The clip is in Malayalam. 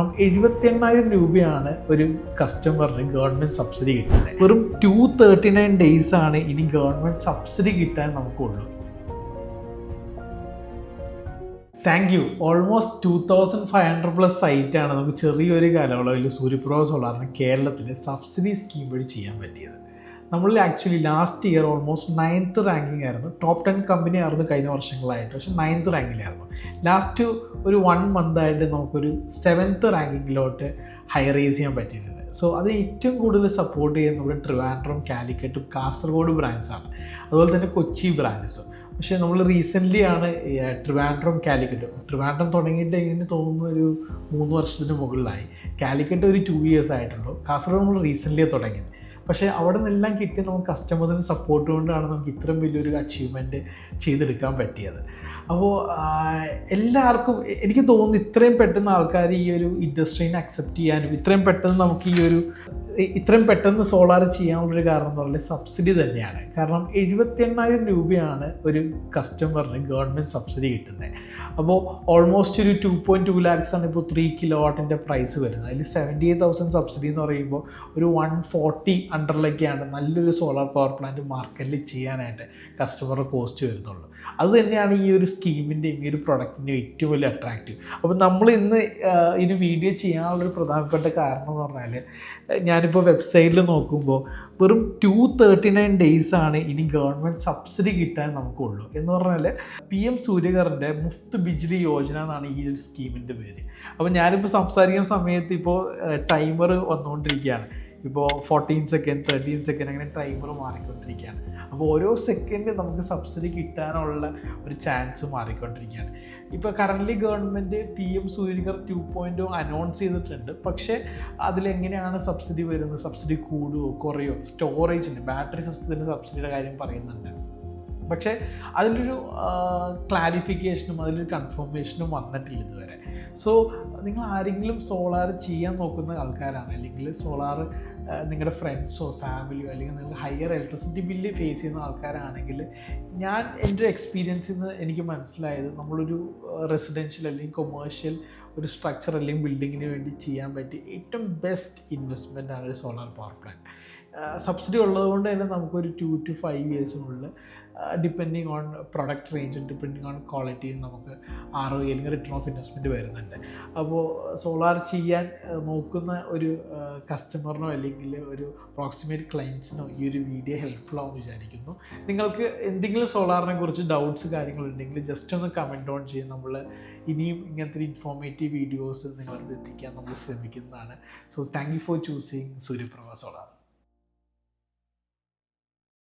കാരണം 78,000 രൂപയാണ് ഒരു കസ്റ്റമറിന് ഗവൺമെൻറ് സബ്സിഡി കിട്ടുന്നത്. വെറും 239 days ആണ് ഇനി ഗവൺമെൻറ് സബ്സിഡി കിട്ടാൻ നമുക്കുള്ളൂ. Thank you. ഓൾമോസ്റ്റ് 2500+ സൈറ്റാണ് നമുക്ക് ചെറിയൊരു കാലയളവിൽ സൂര്യപ്രഭ സോളാറിന് കേരളത്തിൽ സബ്സിഡി സ്കീം വഴി ചെയ്യാൻ പറ്റിയത്. നമ്മൾ actually last year almost 9th ranking ആയിരുന്നു. ടോപ്പ് 10 കമ്പനി ആയിരുന്നു കഴിഞ്ഞ വർഷങ്ങളായിട്ട്. പക്ഷേ 9th റാങ്കിലായിരുന്നു. ലാസ്റ്റ് ഒരു 1 month ആയിട്ട് നമുക്കൊരു 7th റാങ്കിങ്ങിലോട്ട് ഹൈ റേസ് ചെയ്യാൻ പറ്റിയിട്ടുണ്ട്. സോ അത് ഏറ്റവും കൂടുതൽ സപ്പോർട്ട് ചെയ്യുന്നത് നമ്മുടെ ട്രിവാൻഡ്രം, കാലിക്കറ്റും കാസർഗോഡ് ബ്രാഞ്ചസാണ്. അതുപോലെ തന്നെ കൊച്ചി ബ്രാഞ്ചസും. പക്ഷേ നമ്മൾ റീസെൻ്റ്ലി ആണ് ട്രിവാൻഡ്രം, ട്രിവാൻഡ്രം തുടങ്ങിയിട്ട് എങ്ങനെ തോന്നുന്നു ഒരു 3 വർഷത്തിന് മുകളിലായി. കാലിക്കറ്റ് ഒരു 2 years ആയിട്ടുള്ളൂ. കാസർഗോഡ് നമ്മൾ റീസെൻ്റ്ലി തുടങ്ങിയത്. പക്ഷേ അവിടെ നിന്നെല്ലാം കിട്ടി നമുക്ക് കസ്റ്റമേഴ്സിന് സപ്പോർട്ട് കൊണ്ടാണ് നമുക്ക് ഇത്രയും വലിയൊരു അച്ചീവ്മെൻറ്റ് ചെയ്തെടുക്കാൻ പറ്റിയത്. അപ്പോൾ എല്ലാവർക്കും എനിക്ക് തോന്നുന്നു ഇത്രയും പെട്ടെന്ന് ആൾക്കാർ ഈ ഒരു ഇൻഡസ്ട്രീനെ അക്സെപ്റ്റ് ചെയ്യാനും ഇത്രയും പെട്ടെന്ന് നമുക്ക് ഇത്രയും പെട്ടെന്ന് സോളാർ ചെയ്യാനുള്ളൊരു കാരണം എന്ന് പറഞ്ഞാൽ സബ്സിഡി തന്നെയാണ്. കാരണം 78,000 രൂപയാണ് ഒരു കസ്റ്റമറിന് ഗവൺമെൻറ് സബ്സിഡി കിട്ടുന്നത്. അപ്പോൾ ഓൾമോസ്റ്റ് ഒരു 2.2 lakhs ആണ് ഇപ്പോൾ 3 kilowatt പ്രൈസ് വരുന്നത്. അതിൽ 78,000 സബ്സിഡി എന്ന് പറയുമ്പോൾ ഒരു 140 അണ്ടറിലൊക്കെയാണ് നല്ലൊരു സോളാർ പവർ പ്ലാന്റ് മാർക്കറ്റിൽ ചെയ്യാനായിട്ട് കസ്റ്റമറുടെ കോസ്റ്റ് വരുന്നുള്ളൂ. അത് തന്നെയാണ് ഈ ഒരു സ്കീമിൻ്റെയും ഈ ഒരു പ്രൊഡക്റ്റിൻ്റെയും ഏറ്റവും വലിയ അട്രാക്റ്റീവ്. അപ്പോൾ നമ്മൾ ഇന്ന് ഇതിന് വീഡിയോ ചെയ്യാനുള്ളൊരു പ്രധാനപ്പെട്ട കാരണം എന്ന് പറഞ്ഞാൽ ഞാനിപ്പോൾ വെബ്സൈറ്റിൽ നോക്കുമ്പോൾ വെറും 239 days ആണ് ഇനി ഗവൺമെൻറ് സബ്സിഡി കിട്ടാൻ നമുക്കുള്ളൂ. എന്ന് പറഞ്ഞാൽ PM സൂര്യകറിൻ്റെ മുഫ്ത് ബിജ്ലി യോജന എന്നാണ് ഈ ഒരു സ്കീമിൻ്റെ പേര്. അപ്പോൾ ഞാനിപ്പോൾ സംസാരിക്കുന്ന സമയത്ത് ഇപ്പോൾ ടൈമർ വന്നുകൊണ്ടിരിക്കുകയാണ്. ഇപ്പോൾ 14 seconds, 13 seconds അങ്ങനെ ടൈമർ മാറിക്കൊണ്ടിരിക്കുകയാണ്. അപ്പോൾ ഓരോ സെക്കൻഡ് നമുക്ക് സബ്സിഡി കിട്ടാനുള്ള ഒരു ചാൻസ് മാറിക്കൊണ്ടിരിക്കുകയാണ്. ഇപ്പോൾ currently government PM Suryaghar 2.0 announce ചെയ്തിട്ടുണ്ട്. പക്ഷേ അതിലെങ്ങനെയാണ് സബ്സിഡി വരുന്നത്, സബ്സിഡി കൂടുമോ കുറയോ, സ്റ്റോറേജിന് ബാറ്ററി സിസ്റ്റത്തിൻ്റെ സബ്സിഡിയുടെ കാര്യം പറയുന്നുണ്ട്. പക്ഷേ അതിലൊരു ക്ലാരിഫിക്കേഷനും അതിലൊരു കൺഫർമേഷനും വന്നിട്ടില്ല ഇതുവരെ. സോ നിങ്ങൾ ആരെങ്കിലും സോളാർ ചെയ്യാൻ നോക്കുന്ന ആൾക്കാരാണ്, അല്ലെങ്കിൽ സോളാർ നിങ്ങളുടെ ഫ്രണ്ട്സോ ഫാമിലിയോ അല്ലെങ്കിൽ നിങ്ങൾ ഹയർ ഇലക്ട്രിസിറ്റി ബില്ല് ഫേസ് ചെയ്യുന്ന ആൾക്കാരാണെങ്കിൽ എൻ്റെ എക്സ്പീരിയൻസിൽ നിന്ന് എനിക്ക് മനസ്സിലായത് നമ്മളൊരു റെസിഡൻഷ്യൽ അല്ലെങ്കിൽ കൊമേഴ്ഷ്യൽ ഒരു സ്ട്രക്ചർ അല്ലെങ്കിൽ ബിൽഡിങ്ങിന് വേണ്ടി ചെയ്യാൻ പറ്റിയ ഏറ്റവും ബെസ്റ്റ് ഇൻവെസ്റ്റ്മെൻ്റ് ആണ് ഒരു സോളാർ പവർ പ്ലാന്റ്. സബ്സിഡി ഉള്ളതുകൊണ്ട് തന്നെ നമുക്കൊരു 2 to 5 yearsനുള്ളിൽ ഡിപ്പെൻഡിങ് ഓൺ പ്രൊഡക്റ്റ് റേഞ്ചും ഡിപ്പെൻഡിങ് ഓൺ ക്വാളിറ്റിയും നമുക്ക് ROI അല്ലെങ്കിൽ റിട്ടേൺ ഓഫ് ഇൻവെസ്റ്റ്മെൻറ്റ് വരുന്നുണ്ട്. അപ്പോൾ സോളാർ ചെയ്യാൻ നോക്കുന്ന ഒരു കസ്റ്റമറിനോ അല്ലെങ്കിൽ ഒരു അപ്രോക്സിമേറ്റ് ക്ലയൻസിനോ ഈ ഒരു വീഡിയോ ഹെൽപ്ഫുൾ ആവും വിചാരിക്കുന്നു. നിങ്ങൾക്ക് എന്തെങ്കിലും സോളാറിനെ കുറിച്ച് ഡൗട്ട്സ് കാര്യങ്ങളുണ്ടെങ്കിൽ ജസ്റ്റ് ഒന്ന് കമൻറ്റ് ഓൺ ചെയ്യും. നമ്മൾ ഇനിയും ഇങ്ങനത്തെ ഇൻഫോർമേറ്റീവ് വീഡിയോസ് നിങ്ങളടുത്ത് എത്തിക്കാൻ നമ്മൾ ശ്രമിക്കുന്നതാണ്. So thank you for choosing Suryaprabha solar.